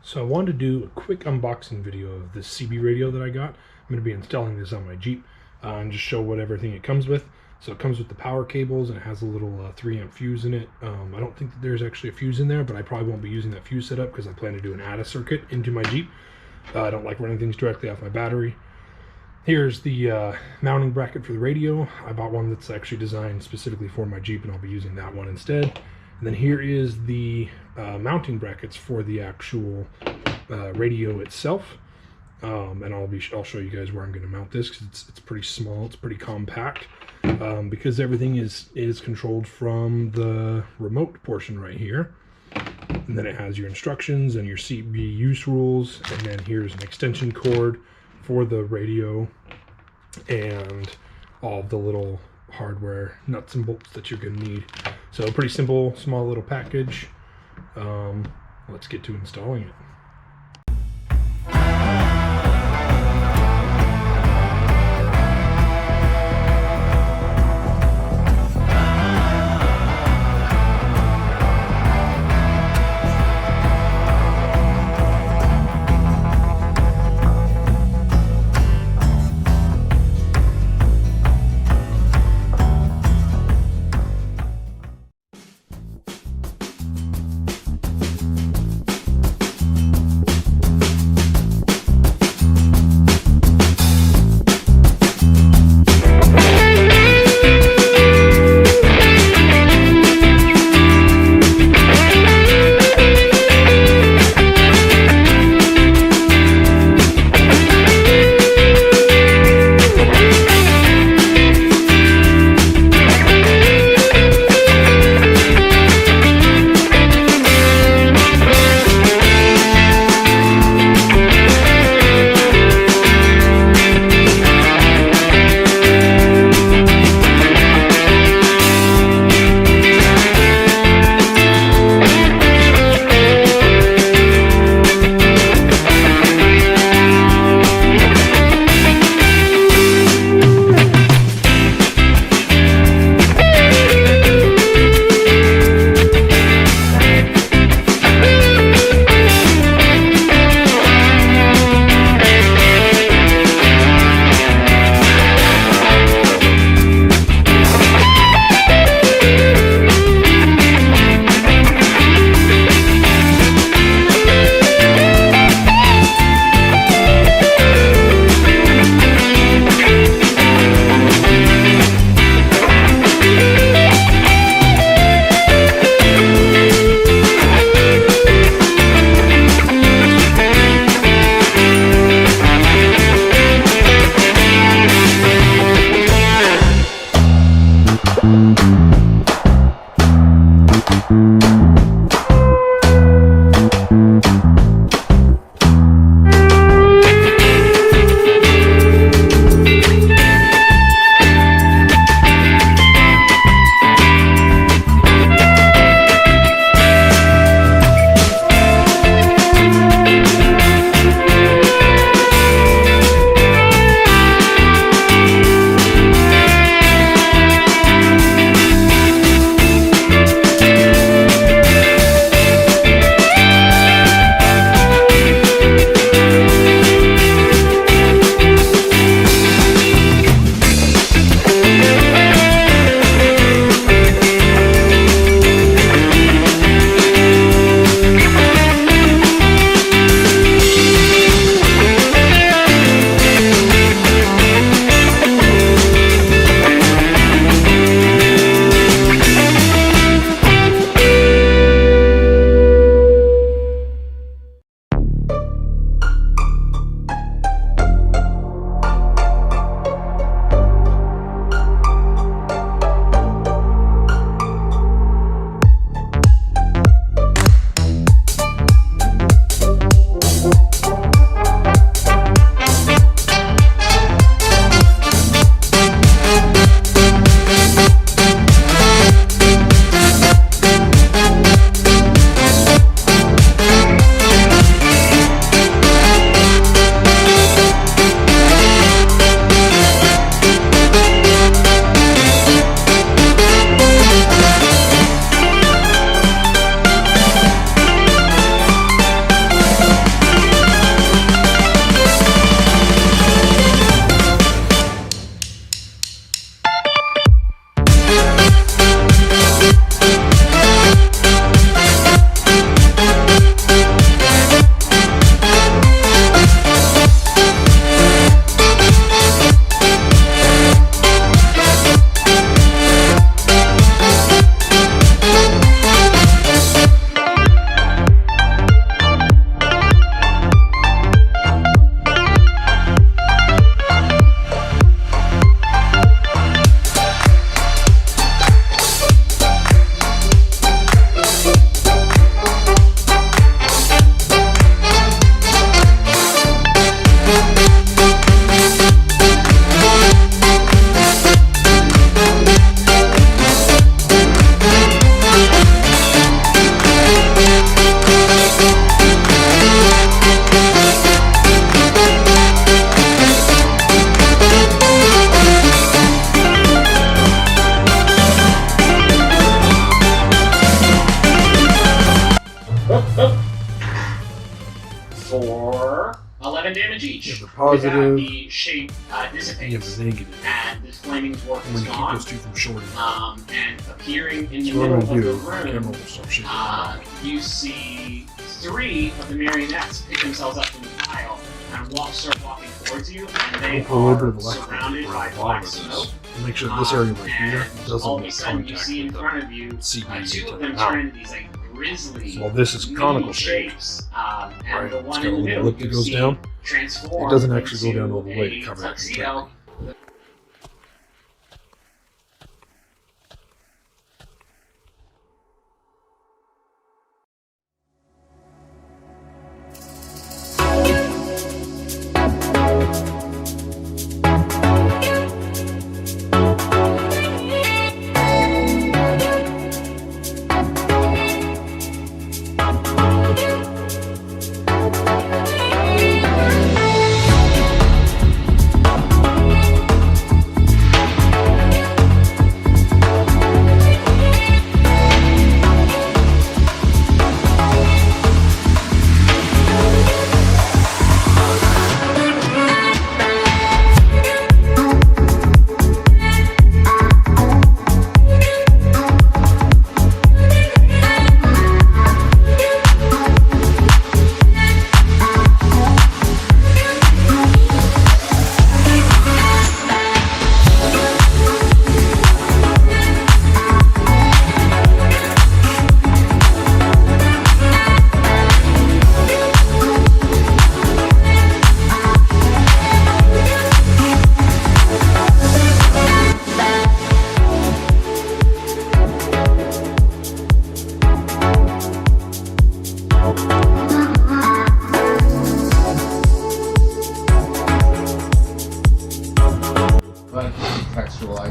So I wanted to do a quick unboxing video of this CB radio that I got. I'm going to be installing this on my Jeep and just show what everything it comes with. So it comes with the power cables and it has a little 3-amp fuse in it. I don't think that there's actually a fuse in there, but I probably won't be using that fuse setup because I plan to do an ADA circuit into my Jeep. I don't like running things directly off my battery. Here's the mounting bracket for the radio. I bought one that's actually designed specifically for my Jeep and I'll be using that one instead. And then here is the mounting brackets for the actual radio itself. And I'll show you guys where I'm going to mount this because it's pretty small, it's pretty compact. Because everything is controlled from the remote portion right here. And then it has your instructions and your CB use rules. And then here's an extension cord for the radio and all the little hardware nuts and bolts that you're going to need. So pretty simple, small little package. Let's get to installing it. For 11 damage each. You have the positive. The shape dissipates. You have the negative. And this flaming dwarf I'm is going to keep gone. those two from shorting. And appearing in the So what middle I'm going to of do, the the camera room, will stop shaking. you see 3 of the marionettes pick themselves up from the pile and start walking towards you, and they are surrounded by black smoke. Make sure this area right here doesn't all of a make sudden, you contact see in with front of you CB 2 of them turn into these like grisly, so this is conical shapes. And right, the it's one got a in the little middle lip that you goes see down. transform. It doesn't actually go down into all the way to a cover it tuxedo.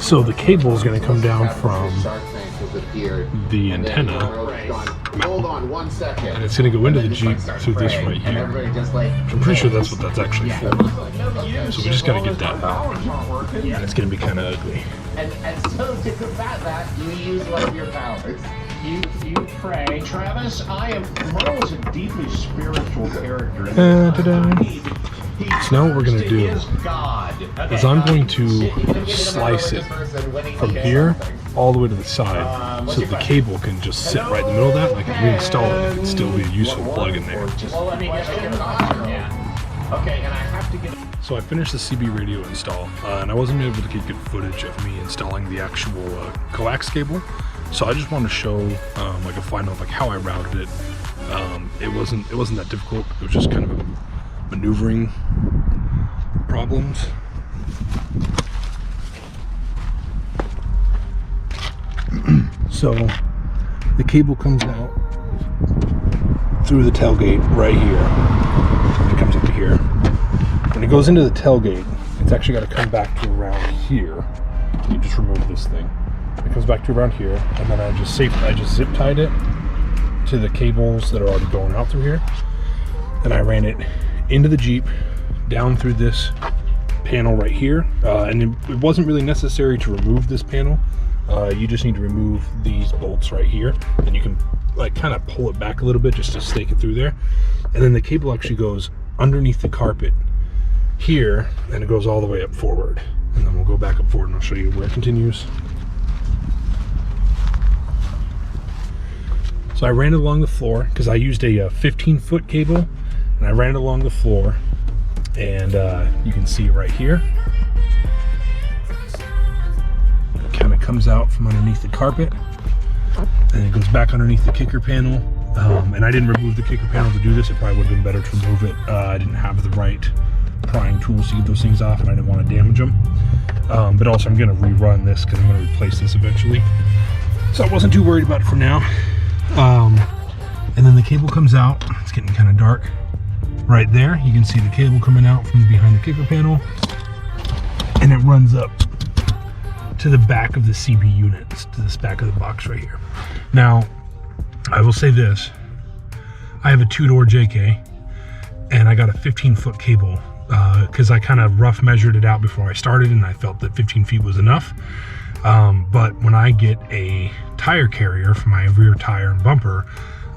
So the cable is going to come down from the antenna, and it's going to go into the Jeep through this right here. I'm pretty sure that's what that's actually for. So we just got to get that out. And it's going to be kind of ugly. And so to combat that, you use one of your powers. You pray. Travis, Merle is a deeply spiritual character. So now what we're going to do is I'm going to slice it from here all the way to the side so that the cable can just sit right in the middle of that, and I can reinstall it and still be a useful plug in there. So I finished the CB radio install, and I wasn't able to get good footage of me installing the actual coax cable. So I just wanted to show like a final of like how I routed it. It wasn't that difficult. It was just kind of a maneuvering problems. So the cable comes out through the tailgate right here. It comes up to here. When it goes into the tailgate, it's actually got to come back to around here. You just remove this thing. It comes back to around here, and then I just zip tied it to the cables that are already going out through here. And I ran it into the Jeep, down through this panel right here, and it wasn't really necessary to remove this panel. You just need to remove these bolts right here, and you can like kind of pull it back a little bit just to stake it through there. And then the cable actually goes underneath the carpet here, and it goes all the way up forward. And then we'll go back up forward and I'll show you where it continues. So I ran it along the floor because I used a 15-foot cable, and I ran it along the floor, and you can see it right here. It kind of comes out from underneath the carpet, and it goes back underneath the kicker panel. And I didn't remove the kicker panel to do this. It probably would have been better to remove it. I didn't have the right prying tools to get those things off, and I didn't want to damage them. But also I'm going to rerun this because I'm going to replace this eventually. So I wasn't too worried about it for now. And then the cable comes out. It's getting kind of dark right there. You can see the cable coming out from behind the kicker panel, and it runs up to the back of the CB unit, to this back of the box right here. Now, I will say this. I have a 2-door JK, and I got a 15-foot cable because I kind of rough measured it out before I started, and I felt that 15 feet was enough. But when I get a tire carrier for my rear tire and bumper,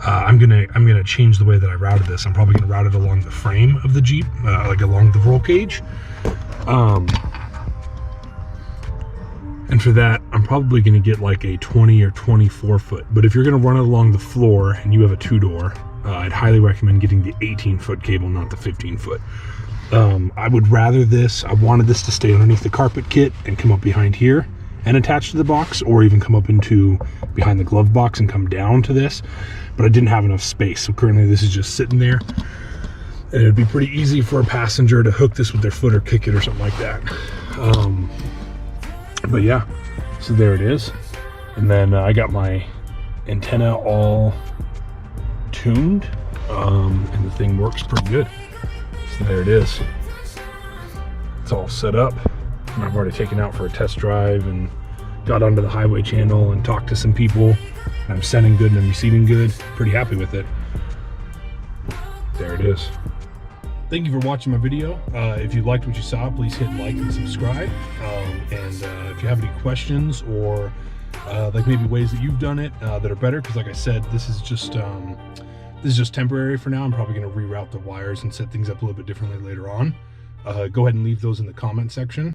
I'm gonna change the way that I routed this. I'm probably gonna route it along the frame of the Jeep, like along the roll cage. And for that, I'm probably gonna get like a 20 or 24 foot. But if you're gonna run it along the floor and you have a 2-door, I'd highly recommend getting the 18-foot cable, not the 15-foot. I would rather this, I wanted this to stay underneath the carpet kit and come up behind here and attach to the box, or even come up into behind the glove box and come down to this, but I didn't have enough space. So currently this is just sitting there, and it'd be pretty easy for a passenger to hook this with their foot or kick it or something like that. But yeah, so there it is. And then I got my antenna all tuned, and the thing works pretty good. So there it is. It's all set up. And I've already taken out for a test drive and got onto the highway channel and talked to some people. And I'm sending good and I'm receiving good. Pretty happy with it. There it is. Thank you for watching my video. If you liked what you saw, please hit like and subscribe. And if you have any questions or like maybe ways that you've done it that are better, because like I said, this is just temporary for now. I'm probably going to reroute the wires and set things up a little bit differently later on. Go ahead and leave those in the comment section.